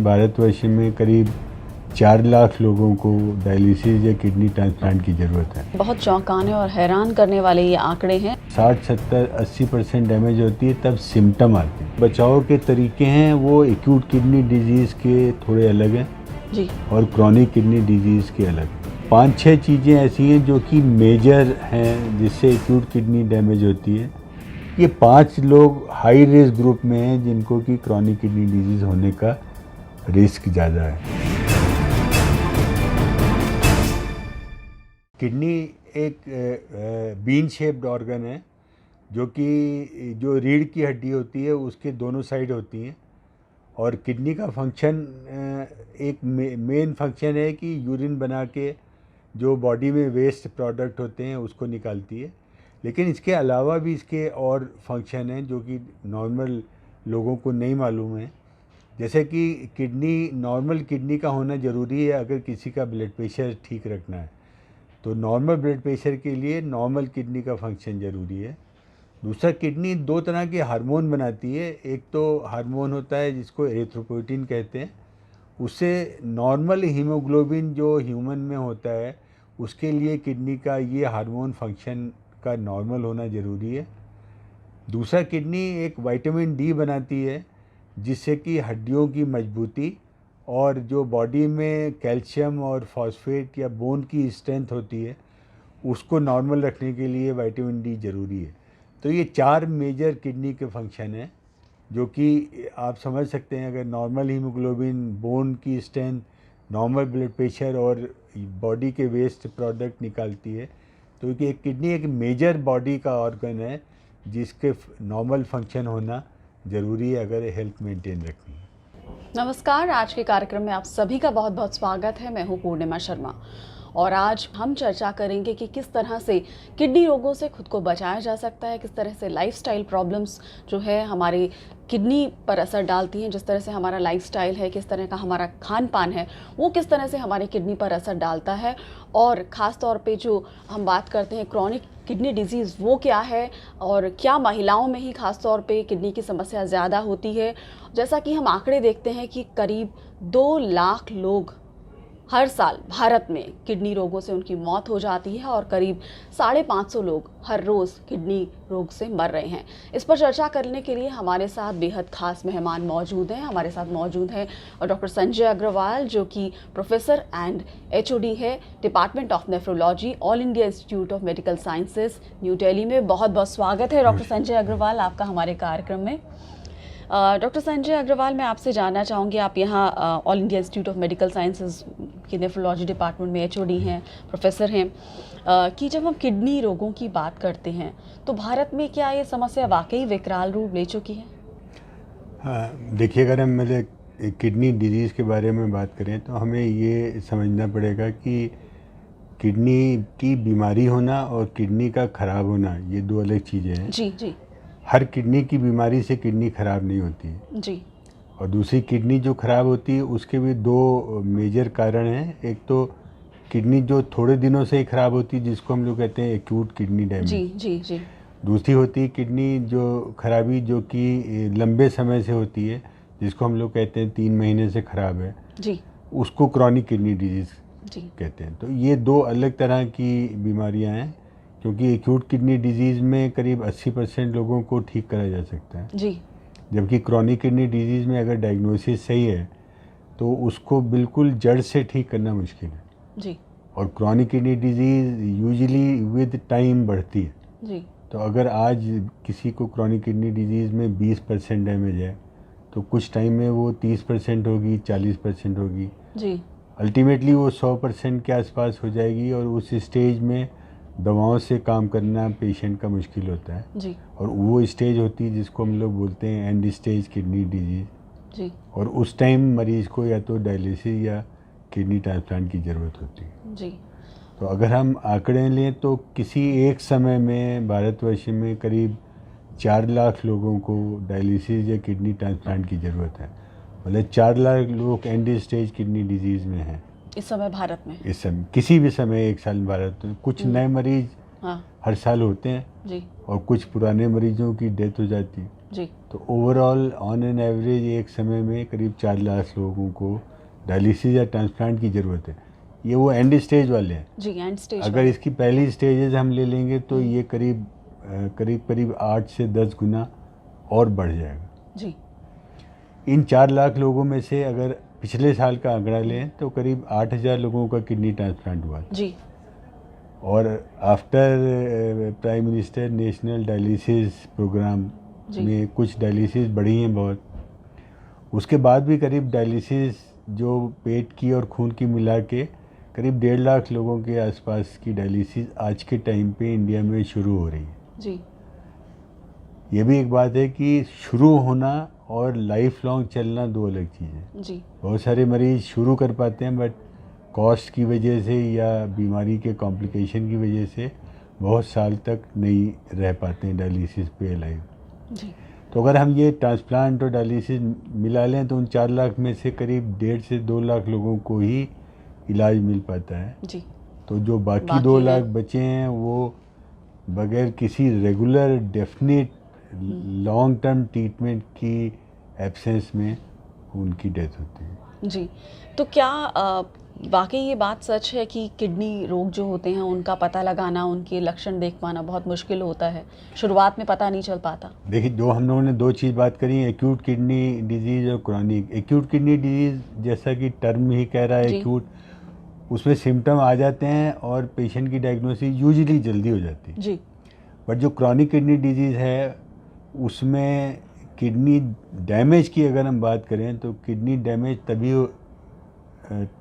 भारतवर्ष में करीब 4 लाख लोगों को डायलिसिस या किडनी ट्रांसप्लांट की ज़रूरत है। बहुत चौंकाने और हैरान करने वाले ये आंकड़े हैं। 60-70-80% डैमेज होती है तब सिम्टम आते हैं। बचाव के तरीके हैं वो एक्यूट किडनी डिजीज़ के थोड़े अलग हैं जी, और क्रॉनिक किडनी डिजीज़ के अलग। 5-6 चीज़ें ऐसी हैं जो कि मेजर हैं जिससे एक्यूट किडनी डैमेज होती है। ये 5 लोग हाई रिस्क ग्रुप में हैं जिनको कि क्रॉनिक किडनी डिजीज़ होने का रिस्क ज़्यादा है। किडनी एक बीन शेप्ड ऑर्गन है जो रीढ़ की हड्डी होती है उसके दोनों साइड होती हैं और किडनी का फंक्शन एक मेन फंक्शन है कि यूरिन बना के जो बॉडी में वेस्ट प्रोडक्ट होते हैं उसको निकालती है। लेकिन इसके अलावा भी इसके और फंक्शन हैं जो कि नॉर्मल लोगों को नहीं मालूम है। जैसे कि नॉर्मल किडनी का होना ज़रूरी है अगर किसी का ब्लड प्रेशर ठीक रखना है, तो नॉर्मल ब्लड प्रेशर के लिए नॉर्मल किडनी का फंक्शन ज़रूरी है। दूसरा, किडनी 2 तरह के हार्मोन बनाती है। एक तो हार्मोन होता है जिसको एरिथ्रोपोइटिन कहते हैं, उससे नॉर्मल हीमोग्लोबिन जो ह्यूमन में होता है उसके लिए किडनी का ये हार्मोन फंक्शन का नॉर्मल होना ज़रूरी है। दूसरा, किडनी एक विटामिन डी बनाती है जिससे कि हड्डियों की मजबूती और जो बॉडी में कैल्शियम और फॉस्फेट या बोन की स्ट्रेंथ होती है उसको नॉर्मल रखने के लिए विटामिन डी ज़रूरी है। तो ये 4 मेजर किडनी के फंक्शन हैं जो कि आप समझ सकते हैं। अगर नॉर्मल हीमोग्लोबिन, बोन की स्ट्रेंथ, नॉर्मल ब्लड प्रेशर और बॉडी के वेस्ट प्रोडक्ट निकालती है, तो एक किडनी एक मेजर बॉडी का ऑर्गन है जिसके नॉर्मल फंक्शन होना ज़रूरी है अगर हेल्थ मेंटेन रखनी है। नमस्कार, आज के कार्यक्रम में आप सभी का बहुत बहुत स्वागत है। मैं हूँ पूर्णिमा शर्मा और आज हम चर्चा करेंगे कि किस तरह से किडनी रोगों से खुद को बचाया जा सकता है, किस तरह से लाइफस्टाइल प्रॉब्लम्स जो है हमारी किडनी पर असर डालती हैं। जिस तरह से हमारा लाइफस्टाइल है, किस तरह का हमारा खान पान है, वो किस तरह से हमारी किडनी पर असर डालता है। और ख़ास तौर पे जो हम बात करते हैं क्रॉनिक किडनी डिजीज़ वो क्या है और क्या महिलाओं में ही ख़ास तौर पे किडनी की समस्या ज़्यादा होती है। जैसा कि हम आंकड़े देखते हैं कि करीब 2 लाख लोग हर साल भारत में किडनी रोगों से उनकी मौत हो जाती है और करीब 550 लोग हर रोज़ किडनी रोग से मर रहे हैं। इस पर चर्चा करने के लिए हमारे साथ बेहद खास मेहमान मौजूद हैं। हमारे साथ मौजूद हैं डॉक्टर संजय अग्रवाल जो कि प्रोफेसर एंड एचओडी है, department of nephrology, all India institute of medical sciences, new Delhi में। बहुत बहुत स्वागत है डॉक्टर संजय अग्रवाल आपका हमारे कार्यक्रम में। डॉक्टर संजय अग्रवाल, मैं आपसे जानना चाहूँगी, आप यहाँ all India institute of medical sciences के नेफ्रोलॉजी डिपार्टमेंट में एचओडी हैं, प्रोफेसर हैं, कि जब हम किडनी रोगों की बात करते हैं तो भारत में क्या ये समस्या वाकई विकराल रूप ले चुकी है? हाँ, देखिए, अगर हम किडनी डिजीज़ के बारे में बात करें तो हमें ये समझना पड़ेगा कि किडनी की बीमारी होना और किडनी का ख़राब होना ये 2 अलग चीज़ें हैं। जी जी। हर किडनी की बीमारी से किडनी ख़राब नहीं होती है जी। और दूसरी, किडनी जो ख़राब होती है उसके भी 2 मेजर कारण हैं। एक तो किडनी जो थोड़े दिनों से ही ख़राब होती है जिसको हम लोग कहते हैं एक्यूट किडनी डैमेज। जी जी जी। दूसरी होती है किडनी जो खराबी जो कि लंबे समय से होती है जिसको हम लोग कहते हैं 3 महीने से ख़राब है जी। उसको क्रॉनिक किडनी डिजीज़ जी कहते हैं। तो ये 2 अलग तरह की बीमारियां हैं क्योंकि एक्यूट किडनी डिजीज़ में करीब 80% लोगों को ठीक करा जा सकता है जी। जबकि क्रॉनिक किडनी डिजीज़ में अगर डायग्नोसिस सही है तो उसको बिल्कुल जड़ से ठीक करना मुश्किल है। जी। और chronic kidney disease usually with time बढ़ती है। जी। तो अगर आज किसी को क्रॉनिक किडनी डिजीज़ में 20% डैमेज है तो कुछ टाइम में वो 30% होगी, 40% होगी, जी। अल्टीमेटली वो 100% के आसपास हो जाएगी और उस स्टेज में दवाओं से काम करना पेशेंट का मुश्किल होता है। जी। और वो स्टेज होती है जिसको हम लोग बोलते हैं एंड स्टेज किडनी डिजीज़। जी। और उस टाइम मरीज़ को या तो डायलिसिस या किडनी ट्रांसप्लांट की ज़रूरत होती है। जी। तो अगर हम आंकड़े लें तो किसी एक समय में भारतवर्ष में करीब 4 लाख लोगों को डायलिसिस या किडनी ट्रांसप्लांट की ज़रूरत है। मतलब 4 लाख लोग एंड स्टेज किडनी डिजीज़ में हैं इस समय भारत में। इस समय, किसी भी समय एक साल में भारत में कुछ नए मरीज़ हाँ। हर साल होते हैं जी। और कुछ पुराने मरीजों की डेथ हो जाती है। जी तो ओवरऑल ऑन एन एवरेज एक समय में करीब 4 लाख लोगों को डायलिसिस या ट्रांसप्लांट की ज़रूरत है। ये वो एंड स्टेज वाले हैं। जी, एंड स्टेज अगर वाले। इसकी पहली स्टेजेस हम ले लेंगे तो ये करीब 8 से 10 गुना और बढ़ जाएगा। जी इन 4 लाख लोगों में से अगर पिछले साल का आंकड़ा लें तो करीब 8,000 लोगों का किडनी ट्रांसप्लांट हुआ था। जी और after prime minister national dialysis programme जी में कुछ डायलिसिस बढ़ी हैं बहुत। उसके बाद भी करीब डायलिसिस जो पेट की और खून की मिला के करीब 1.5 लाख लोगों के आसपास की डायलिसिस आज के टाइम पे इंडिया में शुरू हो रही है। जी ये भी एक बात है कि शुरू होना और लाइफ लॉन्ग चलना दो अलग चीज़ है। जी बहुत सारे मरीज शुरू कर पाते हैं बट कॉस्ट की वजह से या बीमारी के कॉम्प्लिकेशन की वजह से बहुत साल तक नहीं रह पाते हैं डायलिसिस पे लाइव। जी तो अगर हम ये ट्रांसप्लांट और डायलिसिस मिला लें तो उन 4 लाख में से करीब 1.5 से 2 लाख लोगों को ही इलाज मिल पाता है। जी तो जो बाकी बाकी 2 है। लाख बचे हैं वो बगैर किसी regular definite long term treatment की एब्सेंस में उनकी डेथ होती है। जी तो क्या वाकई ये बात सच है कि किडनी रोग जो होते हैं उनका पता लगाना, उनके लक्षण देख पाना बहुत मुश्किल होता है, शुरुआत में पता नहीं चल पाता? देखिए, जो हम लोगों ने 2 चीज़ बात करी, एक्यूट किडनी डिजीज़ और क्रॉनिक। एक्यूट किडनी डिजीज़ जैसा कि टर्म ही कह रहा है जी। एक्यूट, उसमें सिम्टम आ जाते हैं और पेशेंट की डायग्नोसिस यूजुअली जल्दी हो जाती है। जी बट जो क्रॉनिक किडनी डिजीज़ है उसमें किडनी डैमेज की अगर हम बात करें तो किडनी डैमेज तभी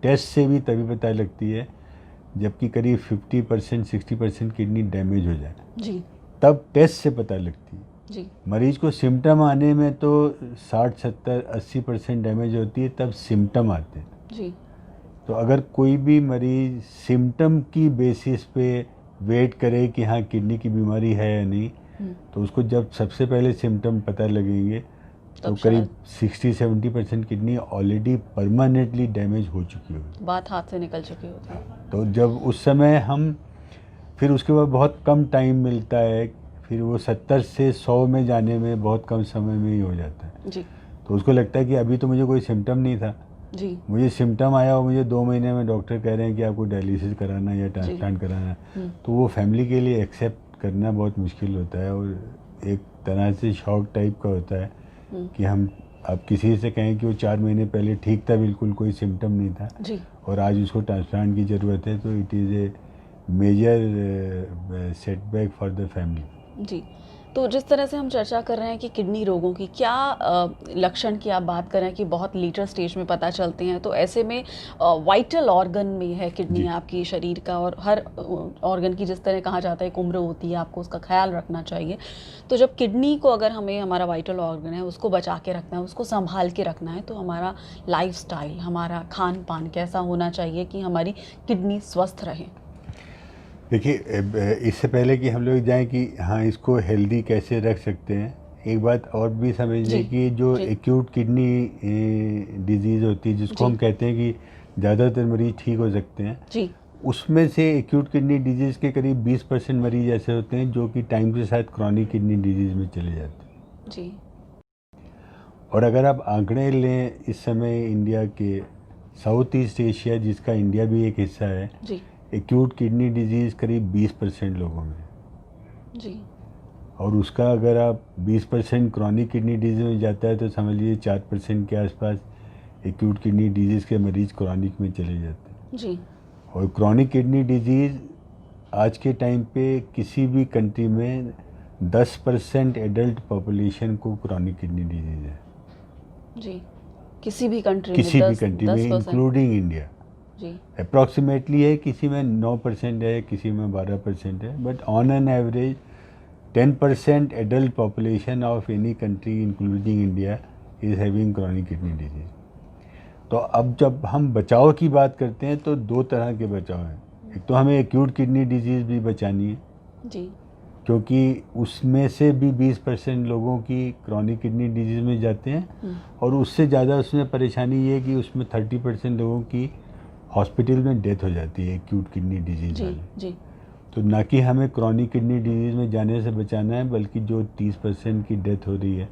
टेस्ट से भी तभी पता लगती है जबकि करीब 50% 60% किडनी डैमेज हो जाए, जी तब टेस्ट से पता लगती है। जी मरीज को सिम्टम आने में तो 60 70 80% डैमेज होती है, तब सिम्टम आते हैं। जी तो अगर कोई भी मरीज सिम्टम की बेसिस पे वेट करे कि हाँ किडनी की बीमारी है या नहीं, तो उसको जब सबसे पहले सिम्टम पता लगेंगे तो तब करीब 60-70% किडनी ऑलरेडी परमानेंटली डैमेज हो चुकी होगी। बात हाथ से निकल चुकी होती है। तो जब उस समय हम फिर उसके बाद बहुत कम टाइम मिलता है, फिर वो 70 से 100 में जाने में बहुत कम समय में ही हो जाता है। जी तो उसको लगता है कि अभी तो मुझे कोई सिम्टम नहीं था, जी मुझे सिम्टम आया और मुझे 2 महीने में डॉक्टर कह रहे हैं कि आपको डायलिसिस कराना है या ट्रांसप्लांट कराना है। तो वो फैमिली के लिए एक्सेप्ट करना बहुत मुश्किल होता है और एक तरह से शॉक टाइप का होता है कि हम अब किसी से कहें कि वो 4 महीने पहले ठीक था, बिल्कुल कोई सिम्टम नहीं था जी और आज उसको ट्रांसप्लांट की ज़रूरत है, तो it is a major setback for the family. जी तो जिस तरह से हम चर्चा कर रहे हैं कि किडनी रोगों की क्या लक्षण की आप बात कर रहे हैं कि बहुत लेटर स्टेज में पता चलते हैं, तो ऐसे में वाइटल ऑर्गन में है किडनी आपकी शरीर का, और हर ऑर्गन की जिस तरह कहा जाता है एक उम्र होती है, आपको उसका ख्याल रखना चाहिए। तो जब किडनी को अगर हमें हमारा वाइटल ऑर्गन है उसको बचा के रखना है, उसको संभाल के रखना है, तो हमारा लाइफस्टाइल, हमारा खान पान कैसा होना चाहिए कि हमारी किडनी स्वस्थ रहे? देखिए, इससे पहले कि हम लोग जाएं कि हाँ इसको हेल्दी कैसे रख सकते हैं, एक बात और भी समझ लें कि जो एक्यूट किडनी डिजीज़ होती है जिसको हम कहते हैं कि ज़्यादातर मरीज ठीक हो सकते हैं जी, उसमें से एक्यूट किडनी डिजीज़ के करीब 20% मरीज ऐसे होते हैं जो कि टाइम के साथ क्रॉनिक किडनी डिजीज़ में चले जाते हैं। जी और अगर आप आंकड़े लें इस समय इंडिया के, साउथ ईस्ट एशिया जिसका इंडिया भी एक हिस्सा है, जी एक्यूट किडनी डिजीज़ करीब 20% लोगों में, जी और उसका अगर आप 20% क्रॉनिक किडनी डिजीज़ में जाता है तो समझ लीजिए 4% के आसपास एक्यूट किडनी डिजीज़ के मरीज़ क्रॉनिक में चले जाते हैं। जी और क्रॉनिक किडनी डिजीज़ आज के टाइम पे किसी भी कंट्री में 10% एडल्ट पॉपुलेशन को क्रॉनिक किडनी डिजीज़ है। जी किसी भी कंट्री किसी में भी कंट्री में इंक्लूडिंग इंडिया जी अप्रॉक्सीमेटली है, किसी में 9% है, किसी में 12% है, but on an average 10% adult population of any country including India is having chronic kidney disease. तो अब जब हम बचाव की बात करते हैं तो 2 तरह के बचाव हैं। एक तो हमें एक्यूट किडनी डिजीज़ भी बचानी है जी, क्योंकि उसमें से भी 20% लोगों की क्रॉनिक किडनी डिजीज़ में जाते हैं और उससे ज़्यादा उसमें परेशानी ये है कि उसमें 30% लोगों की हॉस्पिटल में डेथ हो जाती है एक्यूट किडनी डिजीज़ जी वाले। जी तो ना कि हमें क्रॉनिक किडनी डिजीज़ में जाने से बचाना है, बल्कि जो 30% की डेथ हो रही है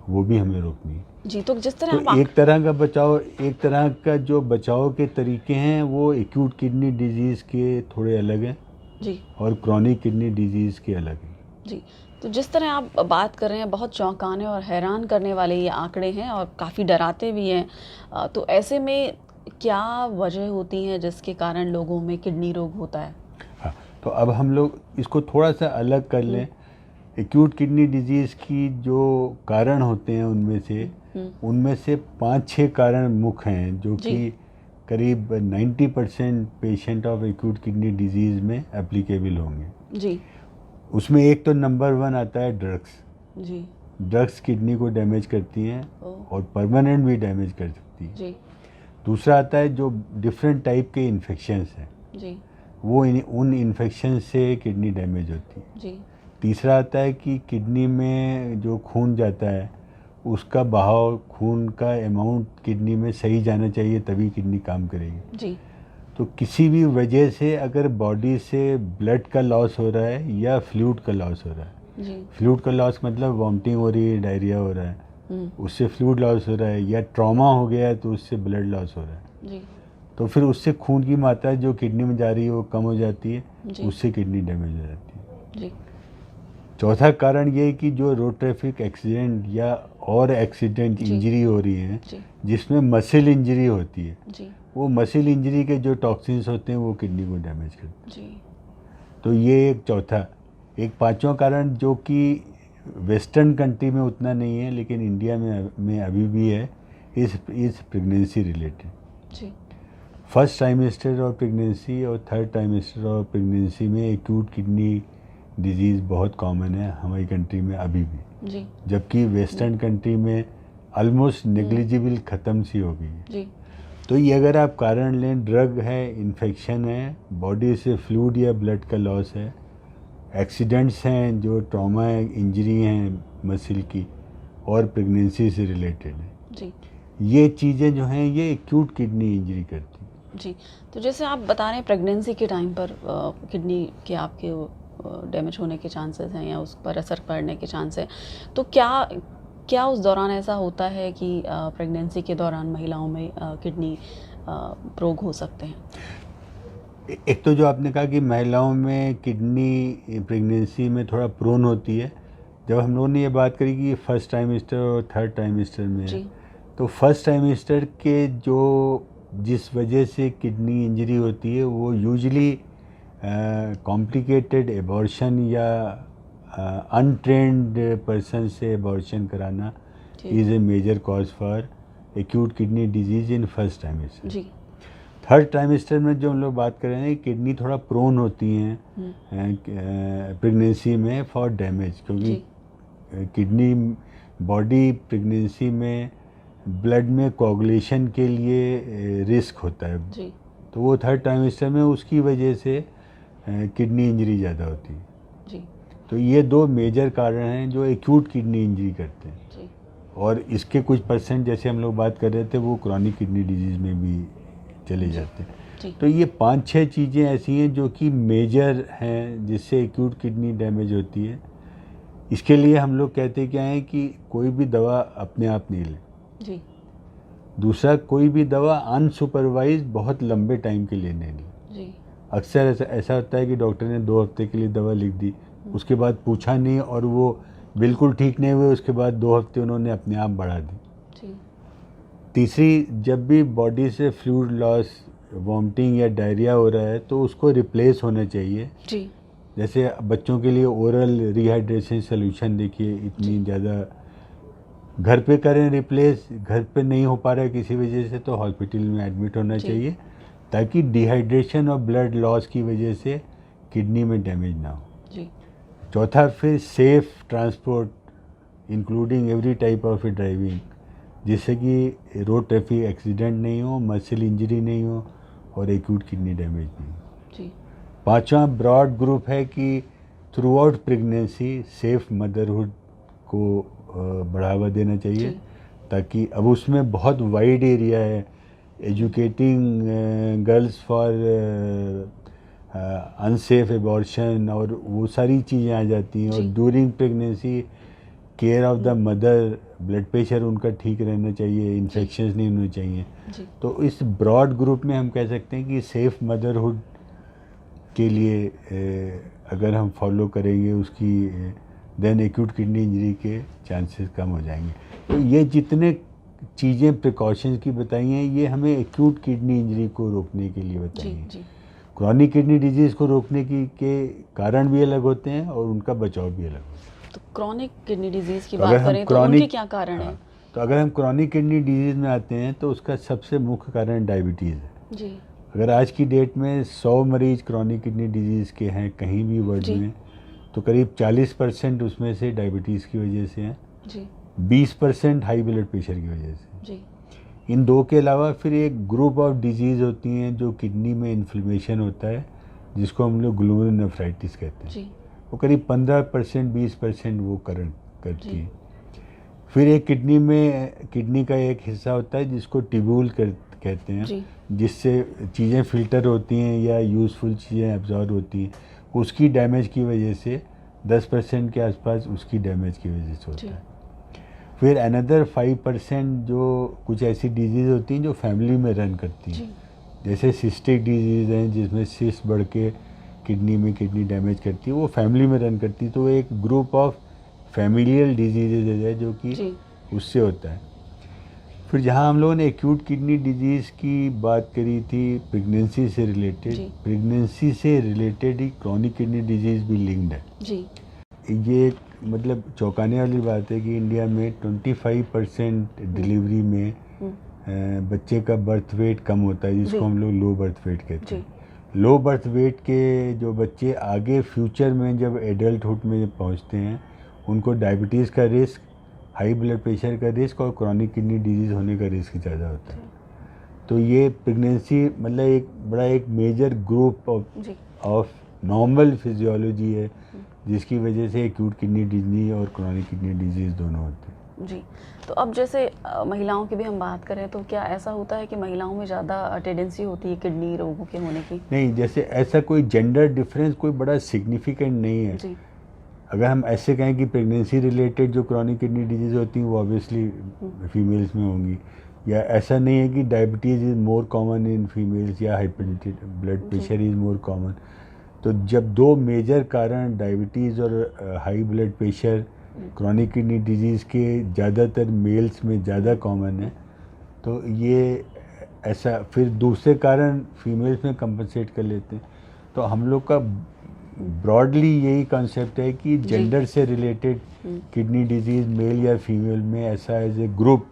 वो भी हमें रोकनी है। जी, तो जिस तरह तो आप एक तरह का जो बचाव के तरीके हैं वो एक्यूट किडनी डिजीज़ के थोड़े अलग हैं जी और क्रॉनिक किडनी डिजीज़ के अलग हैं। जी, तो जिस तरह आप बात कर रहे हैं, बहुत चौंकाने और हैरान करने वाले ये आंकड़े हैं और काफ़ी डराते भी हैं। तो ऐसे में क्या वजह होती है जिसके कारण लोगों में किडनी रोग होता है? हाँ, तो अब हम लोग इसको थोड़ा सा अलग कर लें। एक्यूट किडनी डिजीज़ की जो कारण होते हैं उनमें से 5-6 कारण मुख्य हैं जो जी। कि करीब 90% patient of acute kidney disease में एप्लीकेबल होंगे। जी उसमें एक तो नंबर 1 आता है ड्रग्स। जी ड्रग्स किडनी को डैमेज करती हैं ओह, और परमानेंट भी डैमेज कर सकती हैं। जी दूसरा आता है जो डिफरेंट टाइप के इन्फेक्शंस हैं, जी वो उन इन्फेक्शन से किडनी डैमेज होती है। जी तीसरा आता है कि किडनी में जो खून जाता है उसका बहाव, खून का अमाउंट किडनी में सही जाना चाहिए, तभी किडनी काम करेगी। जी तो किसी भी वजह से अगर बॉडी से ब्लड का लॉस हो रहा है या फ्लूइड का लॉस हो रहा है, जी फ्लूइड का लॉस मतलब वॉमिटिंग हो रही है, डायरिया हो रहा है, उससे फ्लूइड लॉस हो रहा है, या ट्रॉमा हो गया है तो उससे ब्लड लॉस हो रहा है, जी तो फिर उससे खून की मात्रा जो किडनी में जा रही है वो कम हो जाती है, जी उससे किडनी डैमेज हो जाती है। जी चौथा कारण ये है कि जो रोड ट्रैफिक एक्सीडेंट या और एक्सीडेंट जी। इंजरी हो रही है जी जिसमें मसल इंजरी होती है, जी वो मसल इंजरी के जो टॉक्सिन्स होते हैं वो किडनी को डैमेज करते जी हैं। तो ये एक चौथा। एक पांचवा कारण जो कि वेस्टर्न कंट्री में उतना नहीं है लेकिन इंडिया में अभी भी है, इस प्रेगनेंसी रिलेटेड। जी फर्स्ट ट्राइमेस्टर और प्रेगनेंसी और थर्ड ट्राइमेस्टर और प्रेगनेंसी में एक्यूट किडनी डिजीज़ बहुत कॉमन है हमारी कंट्री में अभी भी, जी जबकि वेस्टर्न कंट्री में ऑलमोस्ट नेग्लिजिबल ख़त्म सी हो गई है। जी तो ये अगर आप कारण लें, ड्रग है, इन्फेक्शन है, बॉडी से फ्लूइड या ब्लड का लॉस है, एक्सीडेंट्स हैं जो ट्रॉमा है, इंजरी हैं मसल की, और प्रेगनेंसी से रिलेटेड है, जी ये चीज़ें जो हैं ये एक्यूट किडनी इंजरी करती हैं। जी, तो जैसे आप बता रहे हैं प्रेगनेंसी के टाइम पर किडनी के आपके डैमेज होने के चांसेस हैं या उस पर असर पड़ने के चांस हैं, तो क्या उस दौरान ऐसा होता है कि प्रेगनेंसी के दौरान महिलाओं में किडनी रोग हो सकते हैं? एक तो जो आपने कहा कि महिलाओं में किडनी प्रेगनेंसी में थोड़ा प्रोन होती है, जब हम लोगों ने ये बात करी कि फर्स्ट टाइमेस्टर और थर्ड टाइमेस्टर में है, जी तो फर्स्ट टाइमेस्टर के जिस वजह से किडनी इंजरी होती है वो यूजली कॉम्प्लिकेटेड एबॉर्शन या अनट्रेंड पर्सन से एबॉर्शन कराना जी is a major cause for acute kidney disease in first trimester. जी थर्ड ट्राइमेस्टर में जो हम लोग बात कर रहे हैं, किडनी थोड़ा प्रोन होती हैं प्रेगनेंसी में फॉर डैमेज, क्योंकि जी किडनी बॉडी प्रेगनेंसी में ब्लड में कोagulation के लिए रिस्क होता है, जी तो वो थर्ड ट्राइमेस्टर में उसकी वजह से किडनी इंजरी ज़्यादा होती है। जी तो ये दो मेजर कारण हैं जो एक्यूट किडनी इंजरी करते हैं, जी और इसके कुछ परसेंट जैसे हम लोग बात कर रहे थे वो क्रॉनिक किडनी डिजीज़ में भी चले जाते हैं। जी तो ये 5-6 चीज़ें ऐसी हैं जो कि मेजर हैं जिससे एक्यूट किडनी डैमेज होती है। इसके लिए हम लोग कहते क्या हैं कि कोई भी दवा अपने आप नहीं लें। जी दूसरा, कोई भी दवा अनसुपरवाइज बहुत लंबे टाइम के लिए नहीं लें। जी अक्सर ऐसा होता है कि डॉक्टर ने 2 हफ्ते के लिए दवा लिख दी, उसके बाद पूछा नहीं और वो बिल्कुल ठीक नहीं हुए, उसके बाद 2 हफ्ते उन्होंने अपने आप बढ़ा दी। जी तीसरी, जब भी बॉडी से फ्लूइड लॉस, वॉमिटिंग या डायरिया हो रहा है तो उसको रिप्लेस होना चाहिए। जी जैसे बच्चों के लिए ओरल रिहाइड्रेशन सोल्यूशन देखिए, इतनी ज़्यादा घर पे करें रिप्लेस, घर पे नहीं हो पा रहा है किसी वजह से तो हॉस्पिटल में एडमिट होना जी। चाहिए, ताकि डिहाइड्रेशन और ब्लड लॉस की वजह से किडनी में डैमेज ना हो। जी चौथा, फिर safe transport including every type of driving, जिससे कि रोड ट्रैफिक एक्सीडेंट नहीं हो, मसल इंजरी नहीं हो और एक्यूट किडनी डैमेज नहीं हो। जी पांचवा ब्रॉड ग्रुप है कि throughout pregnancy safe motherhood को बढ़ावा देना चाहिए, जी ताकि अब उसमें बहुत वाइड एरिया है, educating girls for unsafe abortion और वो सारी चीज़ें आ जाती हैं, और जी। During pregnancy care of the mother, blood pressure उनका ठीक रहना चाहिए, इन्फेक्शंस नहीं होने चाहिए। जी तो इस ब्रॉड ग्रुप में हम कह सकते हैं कि सेफ़ मदरहुड के लिए अगर हम फॉलो करेंगे उसकी, देन एक्यूट किडनी इंजरी के चांसेस कम हो जाएंगे। तो ये जितने चीज़ें प्रिकॉशंस की बताई हैं, ये हमें एक्यूट किडनी इंजरी को रोकने के लिए बताई जी हैं। जी। क्रॉनिक किडनी डिजीज़ को रोकने के कारण भी अलग होते हैं और उनका बचाव भी अलग होता है। तो क्रॉनिक किडनी डिजीज़ की तो अगर बात हम करें तो उनके chronic- क्या कारण हाँ, हैं? तो अगर हम क्रॉनिक किडनी डिजीज़ में आते हैं तो उसका सबसे मुख्य कारण डायबिटीज़ है। जी अगर आज की डेट में 100 मरीज क्रॉनिक किडनी डिजीज़ के हैं कहीं भी वर्ल्ड जी। में, तो करीब 40% उसमें से डायबिटीज़ की वजह से हैं, जी 20% हाई ब्लड प्रेशर की वजह से। जी इन दो के अलावा फिर एक ग्रुप ऑफ डिजीज़ होती हैं जो किडनी में इन्फ्लेमेशन होता है, जिसको हम लोग ग्लोमेरुलोनेफ्राइटिस कहते हैं। जी वो करीब 15% 20% वो करंट करती जी। है। फिर एक किडनी का एक हिस्सा होता है जिसको ट्यूब्यूल कहते हैं, जी जिससे चीज़ें फिल्टर होती हैं या यूज़फुल चीज़ें एब्जॉर्ब होती हैं, उसकी डैमेज की वजह से 10% के आसपास उसकी डैमेज की वजह से जी होता है। फिर अनदर 5% जो कुछ ऐसी डिजीज़ होती हैं जो फैमिली में रन करती हैं, जी जैसे सिस्टिक डिजीज़ हैं जिसमें सिस्ट बढ़ के किडनी में किडनी डैमेज करती है, वो फैमिली में रन करती है। तो वो एक ग्रुप ऑफ फैमिलियल डिजीज़ है जो कि जी उससे होता है। फिर जहाँ हम लोगों ने एक्यूट किडनी डिजीज़ की बात करी थी प्रेगनेंसी से रिलेटेड, जी। प्रेगनेंसी से रिलेटेड ही क्रॉनिक किडनी डिजीज़ भी लिंक्ड है। जी ये मतलब चौंकाने वाली बात है कि इंडिया में 25% डिलीवरी में बच्चे का बर्थ वेट कम होता है, जी। जिसको हम लोग लो बर्थ वेट कहते जी हैं। लो बर्थ वेट के जो बच्चे आगे फ्यूचर में जब एडल्टहुड में पहुंचते हैं, उनको डायबिटीज़ का रिस्क, हाई ब्लड प्रेशर का रिस्क और क्रॉनिक किडनी डिजीज़ होने का रिस्क ज़्यादा होता है। तो ये प्रेगनेंसी मतलब एक बड़ा एक मेजर ग्रुप जी ऑफ नॉर्मल फिजियोलॉजी है, जिसकी वजह से एक्यूट किडनी डिजीज और क्रॉनिक किडनी डिजीज़ दोनों होते हैं। जी। तो अब जैसे महिलाओं की भी हम बात करें तो क्या ऐसा होता है कि महिलाओं में ज़्यादा टेंडेंसी होती है किडनी रोगों के होने की? नहीं, जैसे ऐसा कोई जेंडर डिफरेंस कोई बड़ा सिग्निफिकेंट नहीं है। जी अगर हम ऐसे कहें कि प्रेगनेंसी रिलेटेड जो क्रॉनिक किडनी डिजीज़ होती हैं वो ऑब्वियसली फीमेल्स में होंगी, या ऐसा नहीं है कि diabetes is more common in females या hypertension blood pressure is more common. तो जब दो मेजर कारण डायबिटीज़ और high blood pressure chronic kidney disease के ज़्यादातर मेल्स में ज़्यादा कॉमन है, तो ये ऐसा फिर दूसरे कारण फीमेल्स में कंपनसेट कर लेते हैं। तो हम लोग का ब्रॉडली यही कॉन्सेप्ट है कि जेंडर से रिलेटेड किडनी डिजीज़ मेल या फीमेल में ऐसा एज ए ग्रुप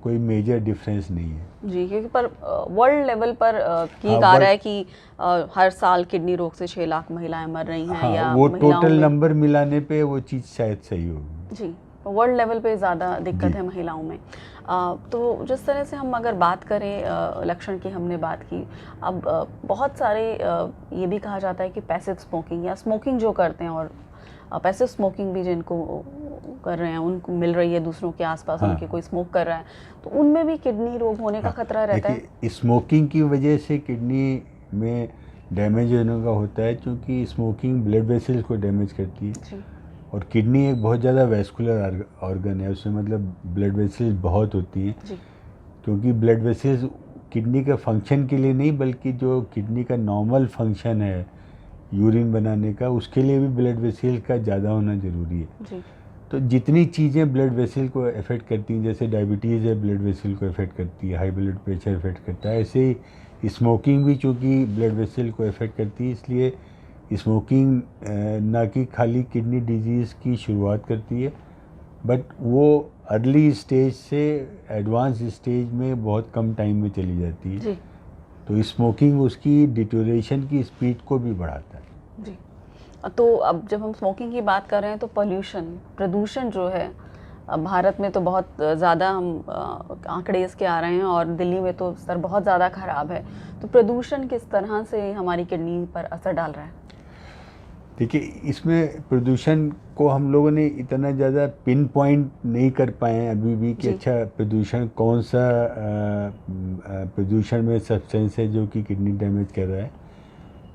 कोई मेजर डिफरेंस नहीं है। जी, क्योंकि पर वर्ल्ड लेवल पर ये हाँ, कहा रहा है कि हर साल किडनी रोग से 6 लाख महिलाएं मर रही हैं, हाँ, या वो महिलाओं टोटल में। नंबर मिलाने पे वो चीज़ शायद सही होगी। जी, वर्ल्ड लेवल पे ज़्यादा दिक्कत जी। है महिलाओं में। तो जिस तरह से हम अगर बात करें लक्षण की, हमने बात की। अब बहुत सारे ये भी कहा जाता है कि पैसिव स्मोकिंग या स्मोकिंग जो करते हैं, और पैसिव स्मोकिंग भी जिनको कर रहे हैं, उनको मिल रही है दूसरों के आसपास, हाँ। उनके कोई स्मोक कर रहा है, तो उनमें भी किडनी रोग होने का खतरा रहता है। देखिए, स्मोकिंग की वजह से किडनी में डैमेज होने का होता है, क्योंकि स्मोकिंग ब्लड वेसल्स को डैमेज करती है। जी और किडनी एक बहुत ज़्यादा वैस्कुलर ऑर्गन है, उसमें मतलब ब्लड वेसल्स बहुत होती हैं, जी क्योंकि ब्लड वेसल्स किडनी के फंक्शन के लिए नहीं, बल्कि जो किडनी का नॉर्मल फंक्शन है यूरिन बनाने का, उसके लिए भी ब्लड वेसल का ज़्यादा होना ज़रूरी है। जी तो जितनी चीज़ें ब्लड वेसल को अफेक्ट करती हैं, जैसे डायबिटीज़ है ब्लड वेसल को अफेक्ट करती है, हाई ब्लड प्रेशर अफेक्ट करता है, ऐसे ही स्मोकिंग भी चूँकि ब्लड वेसल को अफेक्ट करती है, इसलिए स्मोकिंग ना कि खाली किडनी डिजीज़ की शुरुआत करती है, बट वो अर्ली स्टेज से एडवांस स्टेज में बहुत कम टाइम में चली जाती है। जी तो स्मोकिंग उसकी डिटोरेशन की स्पीड को भी बढ़ाता है। जी। तो अब जब हम स्मोकिंग की बात कर रहे हैं तो प्रदूषण जो है, भारत में तो बहुत ज़्यादा हम आंकड़े इसके आ रहे हैं, और दिल्ली में तो स्तर बहुत ज़्यादा ख़राब है। तो प्रदूषण किस तरह से हमारी किडनी पर असर डाल रहा है? देखिए, इसमें प्रदूषण को हम लोगों ने इतना ज़्यादा पिन पॉइंट नहीं कर पाए हैं अभी भी कि जी। अच्छा प्रदूषण कौन सा प्रदूषण में सब्सटेंस है जो कि किडनी डैमेज कर रहा है।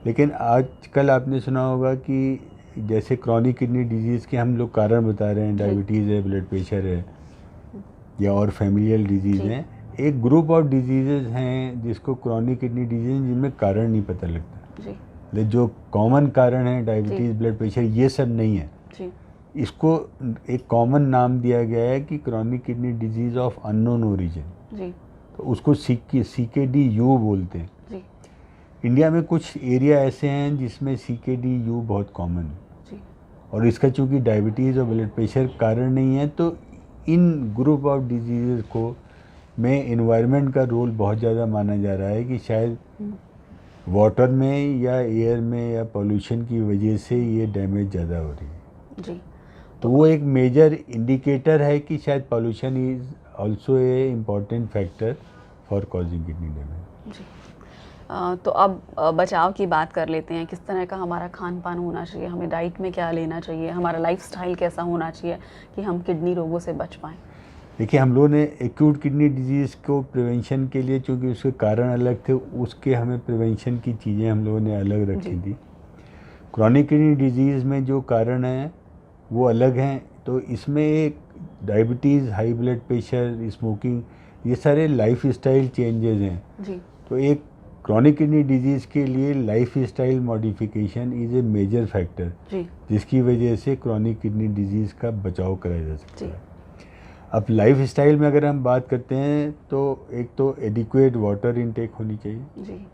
लेकिन आजकल आपने सुना होगा कि जैसे क्रॉनिक किडनी डिजीज़ के हम लोग कारण बता रहे हैं, जी। डायबिटीज़ है, ब्लड प्रेशर है या और फैमिलियल डिजीज़ जी। हैं। एक ग्रुप ऑफ डिजीज़ हैं जिसको क्रॉनिक किडनी डिजीज़ जिनमें कारण नहीं पता लगता। जी। ले जो कॉमन कारण है जी। डायबिटीज़, ब्लड प्रेशर, ये सब नहीं है। जी। इसको एक कॉमन नाम दिया गया है कि chronic kidney disease of unknown origin. जी। तो उसको CKD-U बोलते हैं। जी। इंडिया में कुछ एरिया ऐसे हैं जिसमें CKD-U बहुत कॉमन है, जी। और इसका चूँकि डायबिटीज़ और ब्लड प्रेशर कारण नहीं है, तो इन ग्रुप ऑफ डिजीज़ को में इन्वायरमेंट का रोल बहुत ज़्यादा माना जा रहा है कि शायद वाटर में या एयर में या पोल्यूशन की वजह से ये डैमेज ज़्यादा हो रही है। जी। तो वो एक मेजर इंडिकेटर है कि शायद pollution is also a important factor for causing kidney damage. जी। तो अब बचाव की बात कर लेते हैं। किस तरह का हमारा खान पान होना चाहिए, हमें डाइट में क्या लेना चाहिए, हमारा लाइफस्टाइल कैसा होना चाहिए कि हम किडनी रोगों से बच पाएँ? देखिए, हम लोगों ने एक्यूट किडनी डिजीज़ को प्रिवेंशन के लिए, चूँकि उसके कारण अलग थे, उसके हमें प्रिवेंशन की चीज़ें हम लोगों ने अलग रखी थी। क्रॉनिक किडनी डिजीज़ में जो कारण हैं वो अलग हैं। तो इसमें एक diabetes, high blood pressure, smoking, ये सारे लाइफस्टाइल चेंजेस हैं। जी। तो एक क्रॉनिक किडनी डिजीज़ के लिए lifestyle modification is a major factor, जी। जिसकी वजह से क्रॉनिक किडनी डिजीज़ का बचाव कराया जा सकता जी। है। अब लाइफस्टाइल में अगर हम बात करते हैं तो एक तो एडिक्वेट वाटर इनटेक होनी चाहिए, जी।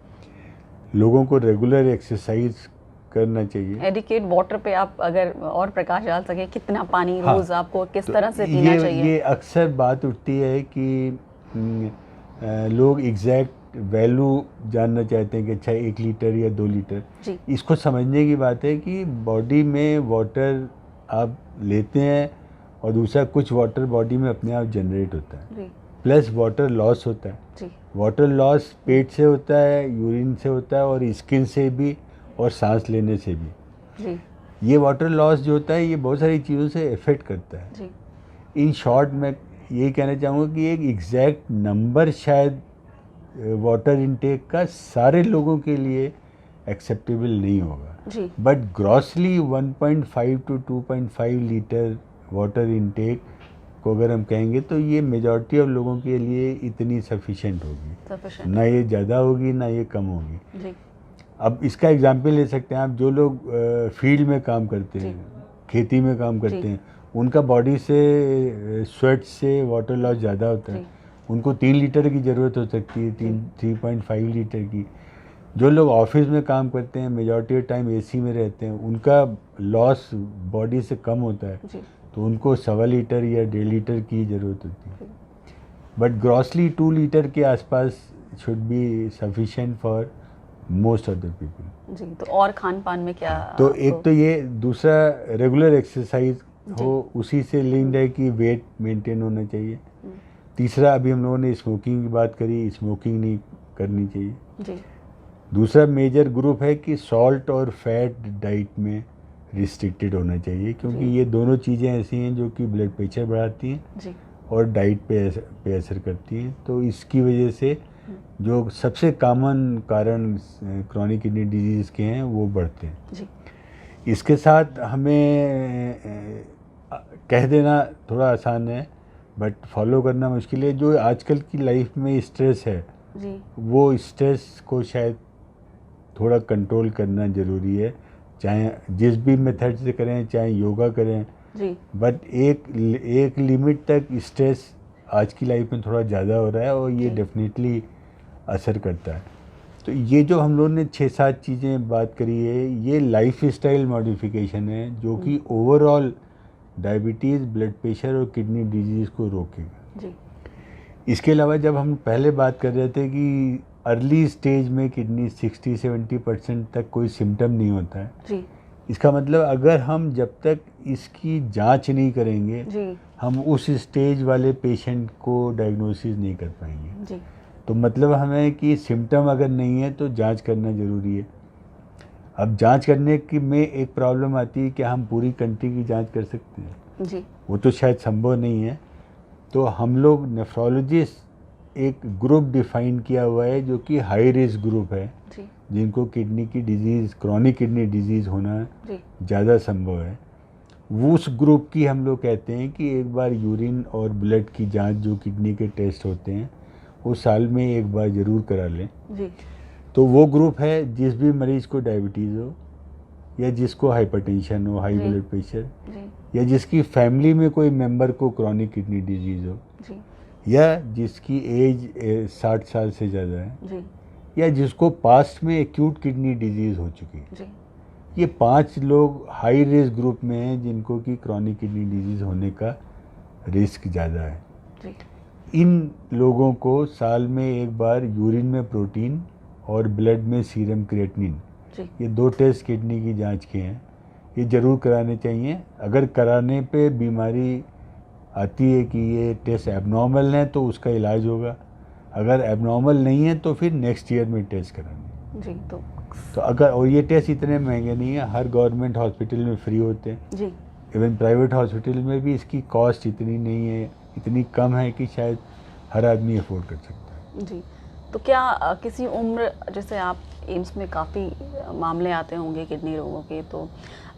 लोगों को रेगुलर एक्सरसाइज करना चाहिए। एडिकेट वाटर पे आप अगर और प्रकाश डाल सकें, कितना पानी हाँ, रोज आपको किस तो तरह से पीना चाहिए? ये अक्सर बात उठती है कि लोग एग्जैक्ट वैल्यू जानना चाहते हैं कि अच्छा 1 लीटर या 2 लीटर। जी। इसको समझने की बात है कि बॉडी में वाटर आप लेते हैं और दूसरा कुछ वाटर बॉडी में अपने आप जनरेट होता है, जी। प्लस वाटर लॉस होता है। जी। वाटर लॉस पेट से होता है, यूरिन से होता है और स्किन से भी और सांस लेने से भी। जी। ये वाटर लॉस जो होता है ये बहुत सारी चीज़ों से इफ़ेक्ट करता है। जी। इन शॉर्ट मैं ये कहना चाहूँगा कि एक एग्जैक्ट नंबर शायद वाटर इनटेक का सारे लोगों के लिए एक्सेप्टेबल नहीं होगा, जी। But grossly 1.5 to 2.5 litre water intake को अगर हम कहेंगे तो ये मेजॉरिटी ऑफ लोगों के लिए इतनी सफिशेंट होगी, सफिशिएंट। ना ये ज़्यादा होगी ना ये कम होगी। जी। अब इसका एग्जाम्पल ले सकते हैं आप, जो लोग फील्ड में काम करते जी। हैं, खेती में काम करते जी। हैं, उनका बॉडी से स्वेट से वाटर लॉस ज़्यादा होता है। जी। उनको 3 लीटर की ज़रूरत हो सकती है, 3.5 लीटर की। जो लोग ऑफिस में काम करते हैं, मेजॉरिटी ऑफ टाइम एसी में रहते हैं, उनका लॉस बॉडी से कम होता है, जी। तो उनको 1.25 लीटर या 1.5 लीटर की ज़रूरत होती है। बट ग्रॉसली 2 लीटर के आसपास should be sufficient for most of the people. जी। तो और खान पान में क्या? तो एक तो ये, दूसरा रेगुलर एक्सरसाइज हो, उसी से लिंक्ड है कि वेट मेंटेन होना चाहिए। तीसरा, अभी हम लोगों ने स्मोकिंग की बात करी, स्मोकिंग नहीं करनी चाहिए। जी। दूसरा मेजर ग्रुप है कि सॉल्ट और फैट डाइट में रिस्ट्रिक्टेड होना चाहिए, क्योंकि ये दोनों चीज़ें ऐसी हैं जो कि ब्लड प्रेशर बढ़ाती हैं जी। और डाइट पे असर करती हैं। तो इसकी वजह से जो सबसे कॉमन कारण क्रॉनिक किडनी डिजीज़ के हैं वो बढ़ते हैं। जी। इसके साथ हमें कह देना थोड़ा आसान है बट फॉलो करना मुश्किल है। जो आजकल की लाइफ में स्ट्रेस है, जी। वो स्ट्रेस को शायद थोड़ा कंट्रोल करना ज़रूरी है, चाहे जिस भी मेथड से करें, चाहे योगा करें। जी। बट एक लिमिट तक स्ट्रेस आज की लाइफ में थोड़ा ज़्यादा हो रहा है और ये जी। डेफिनेटली असर करता है। तो ये जो हम लोगों ने 6-7 चीज़ें बात करी है, ये लाइफ स्टाइल मॉडिफिकेशन है जो कि ओवरऑल डायबिटीज़, ब्लड प्रेशर और किडनी डिजीज़ को रोकेगा। जी। इसके अलावा जब हम पहले बात कर रहे थे कि अर्ली स्टेज में किडनी 60-70% तक कोई सिम्टम नहीं होता है, जी। इसका मतलब अगर हम जब तक इसकी जांच नहीं करेंगे, जी। हम उस स्टेज वाले पेशेंट को डायग्नोसिस नहीं कर पाएंगे। जी। तो मतलब हमें कि सिम्टम अगर नहीं है तो जांच करना ज़रूरी है। अब जांच करने की में एक प्रॉब्लम आती है कि हम पूरी कंट्री की जांच कर सकते हैं, जी। वो तो शायद संभव नहीं है। तो हम लोग नेफ्रोलॉजिस्ट एक ग्रुप डिफाइन किया हुआ है जो कि हाई रिस्क ग्रुप है, जी। जिनको किडनी की डिजीज़, क्रॉनिक किडनी डिजीज़ होना जी ज़्यादा संभव है, वो उस ग्रुप की हम लोग कहते हैं कि एक बार यूरिन और ब्लड की जांच, जो किडनी के टेस्ट होते हैं, वो साल में एक बार ज़रूर करा लें। जी तो वो ग्रुप है जिस भी मरीज़ को डायबिटीज़ हो, या जिसको हाइपरटेंशन हो, हाई जी। ब्लड प्रेशर, जी या जिसकी फैमिली में कोई मेंबर को क्रॉनिक किडनी डिजीज़ हो, जी या जिसकी एज 60 साल से ज़्यादा है, जी या जिसको पास्ट में एक्यूट किडनी डिजीज़ हो चुकी है। जी ये 5 लोग हाई रिस्क ग्रुप में हैं जिनको कि क्रॉनिक किडनी डिजीज़ होने का रिस्क ज़्यादा है। जी इन लोगों को साल में एक बार यूरिन में प्रोटीन और ब्लड में सीरम क्रिएटिनिन, जी ये 2 टेस्ट किडनी की जांच के हैं, ये ज़रूर कराने चाहिए। अगर कराने पे बीमारी आती है कि ये टेस्ट एबनॉर्मल है तो उसका इलाज होगा, अगर एबनॉर्मल नहीं है तो फिर नेक्स्ट ईयर में टेस्ट कराने। जी तो अगर, और ये टेस्ट इतने महंगे नहीं है, हर गवर्नमेंट हॉस्पिटल में फ्री होते हैं, जी इवन प्राइवेट हॉस्पिटल में भी इसकी कॉस्ट इतनी नहीं है, इतनी कम है कि शायद हर आदमी अफोर्ड कर सकता है। जी। तो क्या किसी उम्र, जैसे आप एम्स में काफ़ी मामले आते होंगे किडनी रोगों के, तो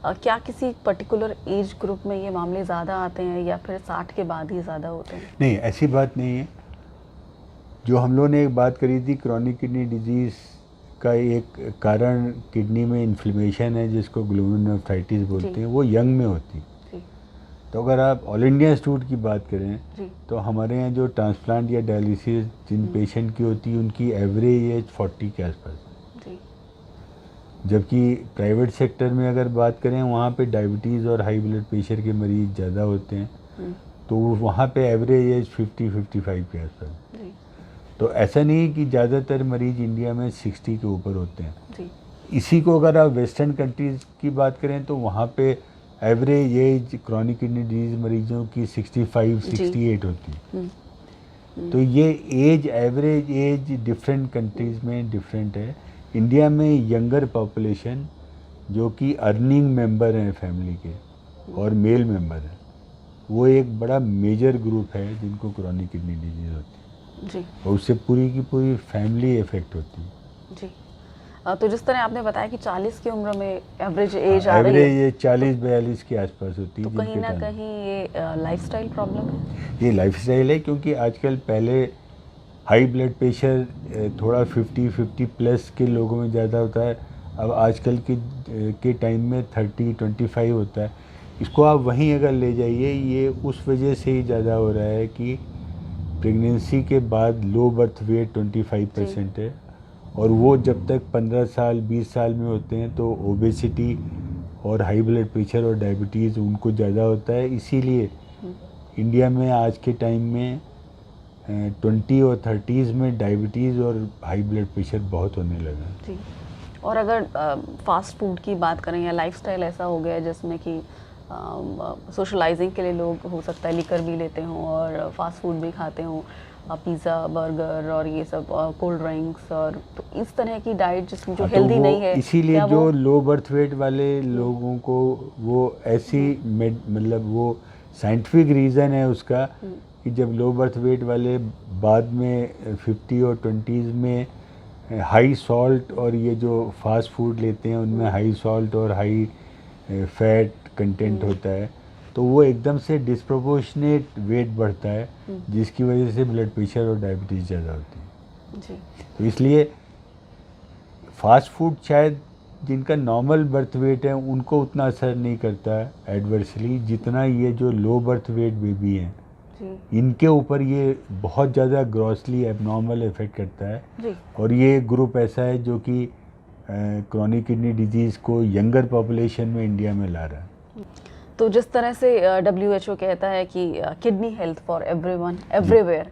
क्या किसी पर्टिकुलर एज ग्रुप में ये मामले ज़्यादा आते हैं या फिर 60 के बाद ही ज़्यादा होते हैं? नहीं, ऐसी बात नहीं है। जो हम लोगों ने एक बात करी थी, क्रॉनिक किडनी डिजीज़ का एक कारण किडनी में इन्फ्लेमेशन है जिसको ग्लोमेरुलोनेफ्राइटिस बोलते हैं, वो यंग में होती है। जी तो अगर आप ऑल इंडिया इंस्टीट्यूट की बात करें जी तो हमारे यहाँ जो ट्रांसप्लांट या डायलिसिस जिन पेशेंट की होती है उनकी एवरेज एज 40 के आसपास है। जी जबकि प्राइवेट सेक्टर में अगर बात करें, वहाँ पे डायबिटीज़ और हाई ब्लड प्रेशर के मरीज़ ज़्यादा होते हैं, हम्म, तो वहाँ पे एवरेज एज 50-55 के आसपास है। जी तो ऐसा नहीं कि ज़्यादातर मरीज़ इंडिया में 60 के ऊपर होते हैं। जी इसी को अगर आप वेस्टर्न कंट्रीज़ की बात करें तो वहाँ पे average age chronic kidney disease मरीजों की 65-68 होती है। तो ये age, average age different countries में डिफरेंट है। इंडिया में यंगर पॉपुलेशन जो कि अर्निंग मेंबर हैं फैमिली के और मेल मेंबर हैं, वो एक बड़ा मेजर ग्रुप है जिनको क्रॉनिक किडनी डिजीज़ होती है, जी और उससे पूरी की पूरी फैमिली इफेक्ट होती है। जी। तो जिस तरह आपने बताया कि 40 की उम्र में एवरेज एज आ रही एवरेज है, ये 40-42 के आसपास होती तो है। कहीं जिनके ना कारण कहीं ये लाइफस्टाइल प्रॉब्लम है। ये लाइफस्टाइल है, क्योंकि आजकल पहले हाई ब्लड प्रेशर थोड़ा 50 प्लस के लोगों में ज़्यादा होता है, अब आजकल के टाइम में 30-25 होता है। इसको आप वहीं अगर ले जाइए, ये उस वजह से ही ज़्यादा हो रहा है कि प्रेगनेंसी के बाद लो बर्थ वेट 25% है, और वो जब तक 15 साल 20 साल में होते हैं तो ओबेसिटी और हाई ब्लड प्रेशर और डायबिटीज़ उनको ज़्यादा होता है। इसीलिए इंडिया में आज के टाइम में 20 और 30s में डायबिटीज़ और हाई ब्लड प्रेशर बहुत होने लगा है। जी। और अगर फास्ट फूड की बात करें या लाइफस्टाइल ऐसा हो गया है जिसमें कि सोशलाइजिंग के लिए लोग हो सकता है लिकर भी लेते हों और फास्ट फूड भी खाते हों, पिज़्ज़ा बर्गर और ये सब कोल्ड ड्रिंक्स, और तो इस तरह की डाइट जिसमें जो हाँ, तो हेल्दी वो नहीं है, इसीलिए क्या जो वो लो बर्थ वेट वाले लोगों को वो ऐसी मतलब वो साइंटिफिक रीज़न है उसका कि जब लो बर्थ वेट वाले बाद में 50 और 20s में हाई सॉल्ट और ये जो फास्ट फूड लेते हैं उनमें हाई सॉल्ट और हाई फैट कंटेंट होता है, तो वो एकदम से डिस्प्रोपोर्शनेट वेट बढ़ता है, जिसकी वजह से ब्लड प्रेशर और डायबिटीज़ ज़्यादा होती है। जी तो इसलिए फास्ट फूड शायद जिनका नॉर्मल बर्थ वेट है उनको उतना असर नहीं करता है एडवर्सली, जितना ये जो लो बर्थ वेट बेबी हैं जी इनके ऊपर ये बहुत ज़्यादा ग्रॉसली एबनॉर्मल इफेक्ट करता है। जी और ये ग्रुप ऐसा है जो कि क्रॉनिक किडनी डिजीज़ को यंगर पॉपुलेशन में इंडिया में ला रहा है। तो जिस तरह से WHO कहता है कि kidney health for everyone everywhere,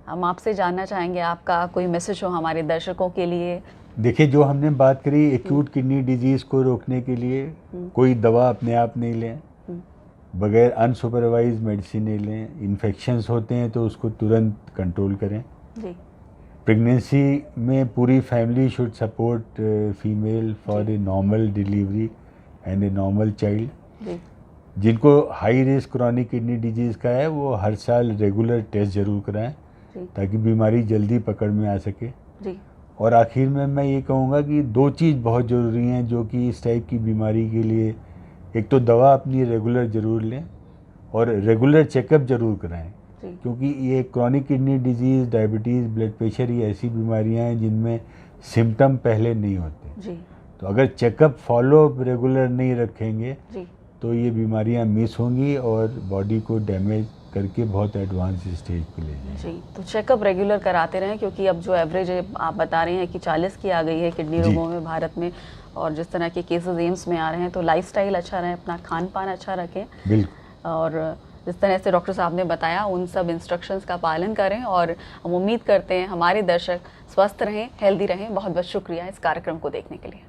हम आपसे जानना चाहेंगे आपका कोई मैसेज हो हमारे दर्शकों के लिए। देखिए, जो हमने बात करी एक्यूट किडनी डिजीज़ को रोकने के लिए कोई दवा अपने आप नहीं लें, बगैर अनसुपरवाइज मेडिसिन नहीं लें। इन्फेक्शंस होते हैं तो उसको तुरंत कंट्रोल करें। जी प्रेगनेंसी में पूरी family should support female for a normal delivery and a normal child. जी जिनको high risk chronic kidney disease का है वो हर साल रेगुलर टेस्ट ज़रूर कराएं जी ताकि बीमारी जल्दी पकड़ में आ सके। जी और आखिर में मैं ये कहूँगा कि दो चीज़ बहुत ज़रूरी हैं जो कि इस टाइप की बीमारी के लिए, एक तो दवा अपनी रेगुलर ज़रूर लें और रेगुलर चेकअप ज़रूर कराएं, जी क्योंकि ये chronic kidney disease, diabetes, blood pressure, ये ऐसी बीमारियां हैं जिनमें सिम्टम पहले नहीं होते। जी तो अगर चेकअप फॉलोअप रेगुलर नहीं रखेंगे जी तो ये बीमारियां मिस होंगी और बॉडी को डैमेज करके बहुत एडवांस स्टेज पे ले जाएंगी। जी, तो चेकअप रेगुलर कराते रहें, क्योंकि अब जो एवरेज आप बता रहे हैं कि 40 की आ गई है किडनी जी रोगों में भारत में, और जिस तरह के केसेस एम्स में आ रहे हैं, तो लाइफस्टाइल अच्छा रहे, अपना खान पान अच्छा रखें, बिल्कुल। और जिस तरह से डॉक्टर साहब ने बताया उन सब इंस्ट्रक्शंस का पालन करें, और हम उम्मीद करते हैं हमारे दर्शक स्वस्थ रहें, हेल्दी रहें। बहुत बहुत शुक्रिया इस कार्यक्रम को देखने के लिए।